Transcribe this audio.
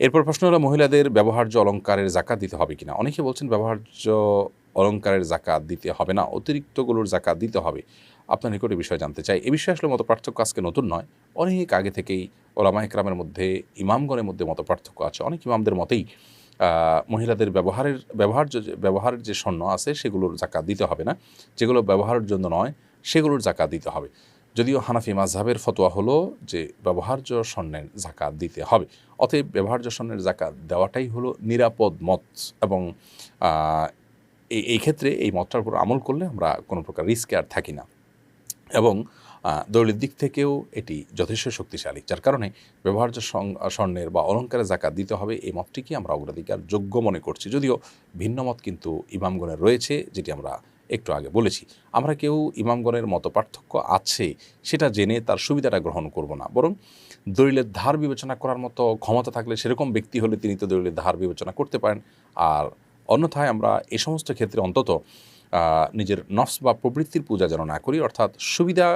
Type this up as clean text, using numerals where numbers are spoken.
এরপর প্রশ্ন হলো মহিলাদের ব্যবহার্য অলংকারের জাকাত দিতে হবে কিনা। অনেকে বলছেন ব্যবহার্য অলংকারের জাকাত দিতে হবে না, অতিরিক্তগুলোর জাকাত দিতে হবে। আপনার নিকট এই বিষয়ে জানতে চাই। এ বিষয়ে আসলে মতপার্থক্য আজকে নতুন নয়, অনেক আগে থেকেই ওলামা ইকরামের মধ্যে, ইমামগণের মধ্যে মতপার্থক্য আছে। অনেক ইমামদের মতেই মহিলাদের ব্যবহারের যে স্বর্ণ আছে সেগুলোর জাকাত দিতে হবে না, যেগুলো ব্যবহারের জন্য নয় সেগুলোর জাকাত দিতে হবে। যদিও হানাফি মাযহাবের ফতোয়া হলো যে ব্যবহার্য স্বর্ণের জাকাত দিতে হবে। অতএব ব্যবহার্য স্বর্ণের জাকাত দেওয়াটাই হলো নিরাপদ মত, এবং এই ক্ষেত্রে এই মতটার উপর আমল করলে আমরা কোনো প্রকার রিস্কে আর থাকি না, এবং দলিলের দিক থেকেও এটি যথেষ্ট শক্তিশালী, যার কারণে ব্যবহার্য স্বর্ণের বা অলংকারের জাকাত দিতে হবে এই মতটিকে আমরা অগ্রাধিকার যোগ্য মনে করছি। যদিও ভিন্ন মত কিন্তু ইমামগণের রয়েছে, যেটি আমরা একটু আগে বলেছি। আমরা কেউ ইমামগণের মত পার্থক্য আছে সেটা জেনে তার সুবিধাটা গ্রহণ করব না, বরং দলিলের ধার বিবেচনা করার মতো ক্ষমতা থাকলে সেরকম ব্যক্তি হলে তিনি তো দলিলের ধার বিবেচনা করতে পারেন। আর অন্যথায় আমরা এই সমস্ত ক্ষেত্রে অন্তত নিজের নফস বা প্রবৃত্তির পূজা যেন না করি, অর্থাৎ সুবিধা